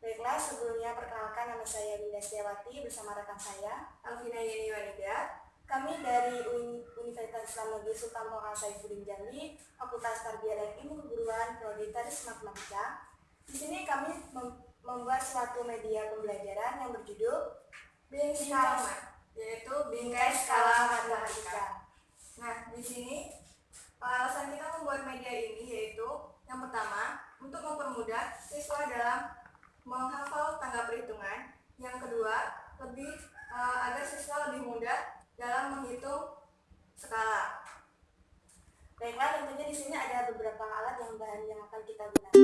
Baiklah, sebelumnya perkenalkan nama saya Winda Setiawati bersama rekan saya Alvina Yeni Wanida. Kami dari Universitas Islam Negeri Sultan Toha Saifuddin Jambi, Fakultas Tarbiyah dan Ilmu Keguruan, Prodi Tadris Matematika. Di sini kami membuat suatu media pembelajaran yang berjudul Bingkai, yaitu bingkai skala matematika. Nah, di sini alasan kita membuat media ini yaitu yang pertama, untuk mempermudah siswa dalam menghafal tangga perhitungan. Yang kedua, agar siswa lebih mudah dalam menghitung skala. Baiklah, tentunya di sini ada beberapa alat yang akan kita gunakan.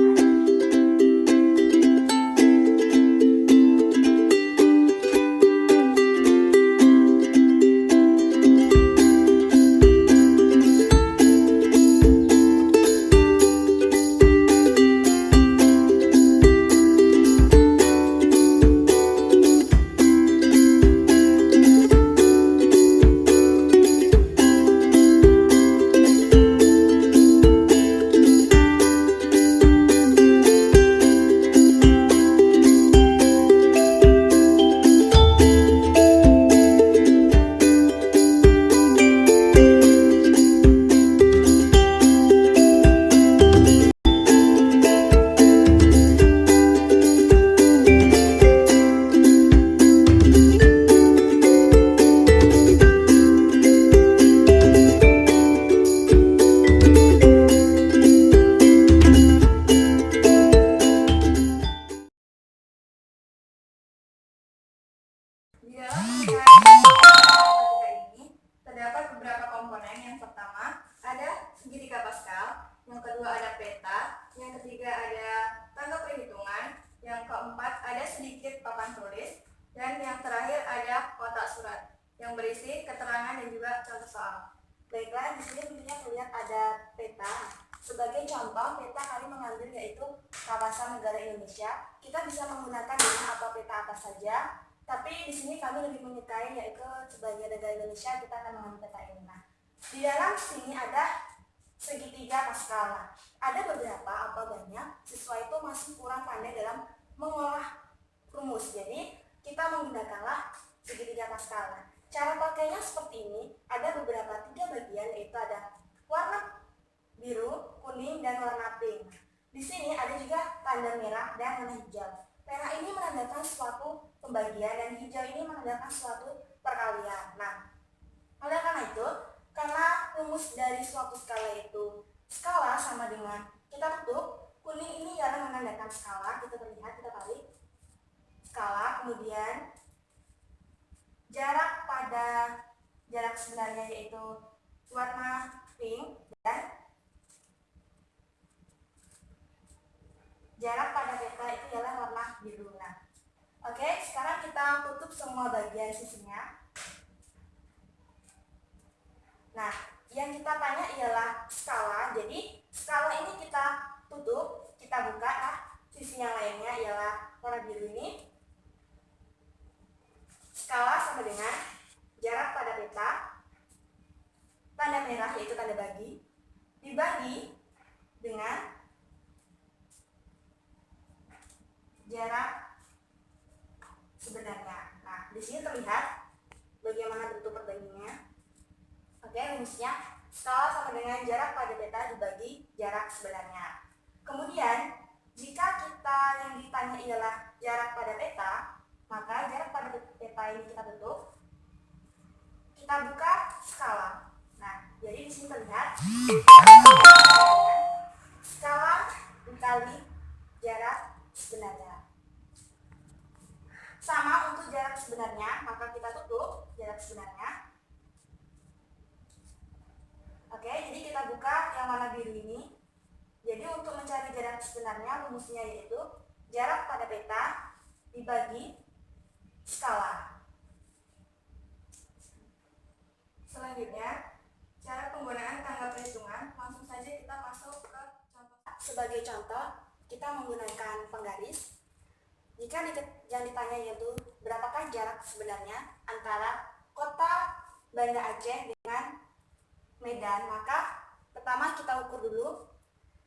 Di dalam matematika ini terdapat beberapa komponen. Yang pertama ada segitiga Pascal, yang kedua ada peta, yang ketiga ada tangga perhitungan, yang keempat ada sedikit papan tulis, dan yang terakhir ada kotak surat yang berisi keterangan dan juga contoh soal. Baiklah, di sini tentunya terlihat ada peta. Sebagai contoh, peta kami mengambil yaitu kawasan negara Indonesia. Kita bisa menggunakan dengan atau peta apa saja. Tapi di sini kami lebih menyukai yaitu sebagai negara Indonesia kita akan mengambil peta ini. Nah, di dalam sini ada segitiga Pascal. Nah, ada beberapa atau banyak siswa itu masih kurang pandai dalam mengolah rumus. Jadi kita menggunakanlah segitiga Pascal. Nah, cara pakainya seperti ini. Ada beberapa 3 bagian, yaitu ada warna biru, kuning, dan warna pink. Di sini ada juga tanda merah dan warna hijau. Merah ini menandakan suatu pembagian dan hijau ini menandakan suatu perkalian. Nah, oleh karena itu, karena rumus dari suatu skala itu skala sama dengan kita tutup, kuning ini ialah menandakan skala. Kita terlihat, kita tarik skala, kemudian jarak pada jarak sebenarnya yaitu warna pink, dan jarak pada peta itu ialah warna biru. Nah, oke, sekarang kita tutup semua bagian sisinya. Nah, yang kita tanya ialah skala. Jadi skala ini kita tutup, kita buka. Nah, sisi yang lainnya ialah warna biru ini. Skala sama dengan jarak pada peta, tanda merah yaitu tanda bagi, dibagi dengan jarak sebenarnya. Nah, di sini terlihat bagaimana bentuk perbagiannya. Oke, rumusnya skala sama dengan jarak pada peta dibagi jarak sebenarnya. Kemudian, jika kita yang ditanya ialah jarak pada peta, maka jarak pada peta ini kita tutup, kita buka skala. Nah, jadi di sini terlihat skala dikali jarak sebenarnya. Sama untuk jarak sebenarnya, maka kita tutup jarak sebenarnya. Oke, jadi kita buka yang warna biru ini. Jadi untuk mencari jarak sebenarnya, rumusnya yaitu jarak pada peta dibagi skala. Selanjutnya, cara penggunaan tangga perhitungan. Langsung saja kita masuk ke contoh. Sebagai contoh, kita menggunakan penggaris. Jika yang ditanya yaitu berapakah jarak sebenarnya antara kota Banda Aceh dengan Medan, maka pertama kita ukur dulu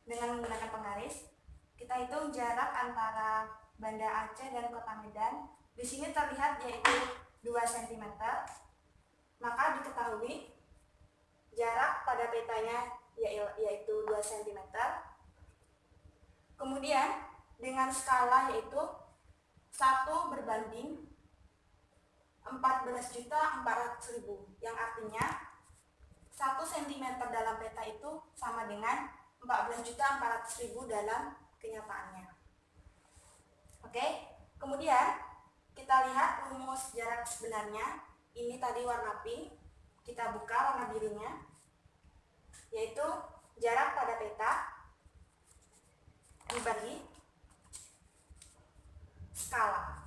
dengan menggunakan penggaris. Kita hitung jarak antara Banda Aceh dan Kota Medan. Di sini terlihat yaitu 2 cm. Maka diketahui jarak pada petanya yaitu 2 cm. Kemudian dengan skala yaitu 1 berbanding 14.400.000, yang artinya 1 cm dalam peta itu sama dengan 14.400.000 dalam kenyataannya. Oke, kemudian kita lihat rumus jarak sebenarnya. Ini tadi warna pink, kita buka warna birunya, yaitu jarak pada peta dibagi skala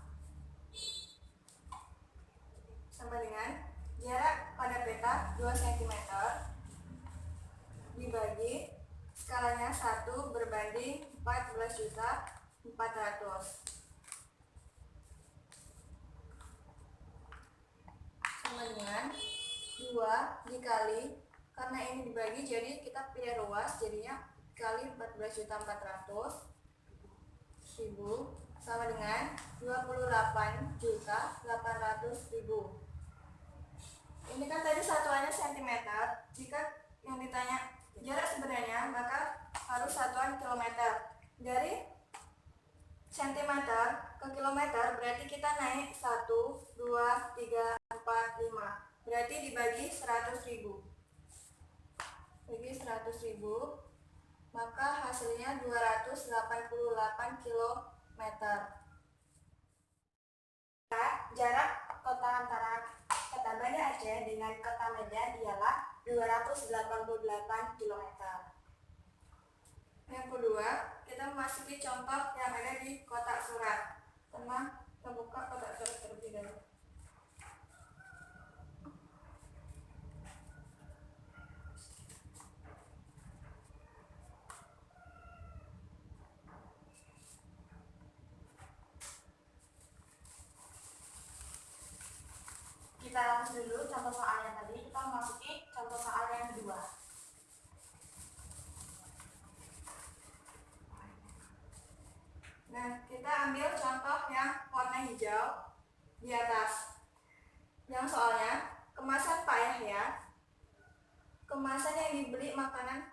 sama dengan jarak pada peta 2 cm dibagi skalanya 1 berbanding 14.400. Sama dengan 2 dikali, karena ini dibagi jadi kita pilih ruas, jadinya kali 14.400.000 sama dengan 28.800.000. Ini kan tadi satuannya cm. Jika yang ditanya jarak sebenarnya, maka harus satuan kilometer. Dari cm ke kilometer berarti kita naik 1, 2, 3, 4, 5. Berarti dibagi 100.000. Bagi 100.000, maka hasilnya 288 km. Jarak kota antara kota Banda Aceh dengan kota Medan ialah 288 km. Yang kedua, kita memasuki contoh yang ada di kotak surat. Teman, kita buka kotak surat terlebih dahulu. Kita hapus dulu contoh soal yang tadi, kita memasuki contoh soal yang kedua. Nah, kita ambil contoh yang warna hijau di atas. Yang soalnya, kemasan Pak Yahya, kemasan yang dibeli makanan,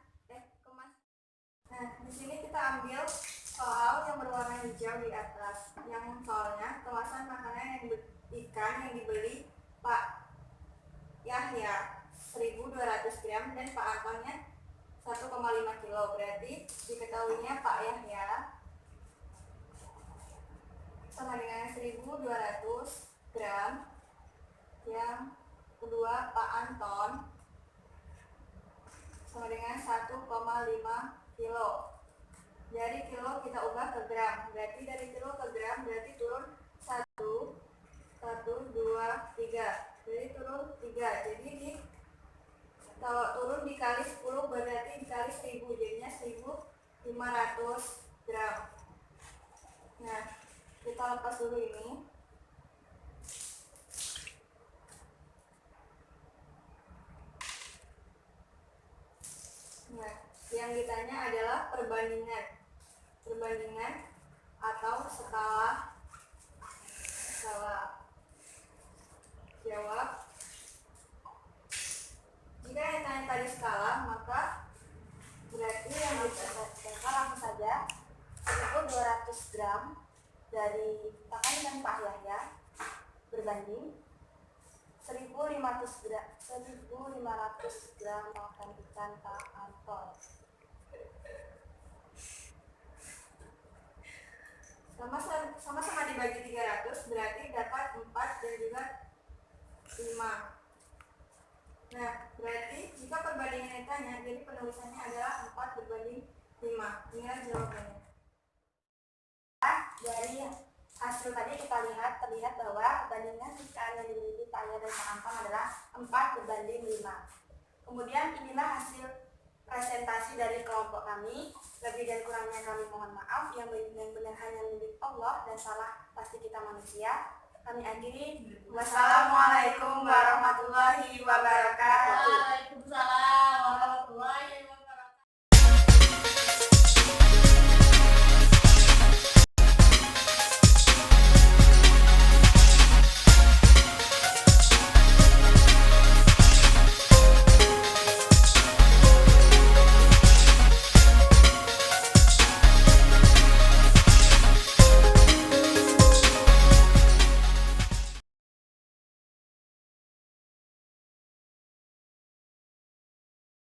Nah, di sini kita ambil soal yang berwarna hijau di atas. Yang soalnya, kemasan makanan yang ikan yang dibeli Pak Yahya 1.200 gram dan Pak Antonnya 1,5 kilo. Berarti diketahuinya Pak Yahya sama dengan 1.200 gram. Yang kedua Pak Anton sama dengan 1,5 kilo. Dari kilo kita ubah ke gram. Berarti dari kilo ke gram berarti turun 1, 2, 3. Jadi turun 3. Jadi kalau turun dikali 10 berarti dikali 1.000. Jadinya 1.500 gram. Nah, kita lepas dulu ini. Nah, yang ditanya adalah perbandingan atau skala. Jawab. Jika yang ditanya tadi skala, maka berarti yang Kita langsung saja 1.200 gram dari pakan dan Pak Yahya berbanding 1.500 gram makan ikan Pak Anton. Sama-sama dibagi 300 berarti dapat 4 dan juga 5. Nah, berarti jika perbandingan ditanya, jadi penulisannya adalah 4 berbanding 5. Inilah jawabannya. Dari hasil tadi kita terlihat bahwa perbandingan ikan yang dimiliki Pak Yahya dan Pak Anton adalah 4 berbanding 5. Kemudian inilah hasil presentasi dari kelompok kami. Lebih dan kurangnya kami mohon maaf. Yang benar hanya milik Allah dan salah pasti kita manusia. Kami akhiri. Wassalamualaikum warahmatullahi wabarakatuh. Waalaikumsalam.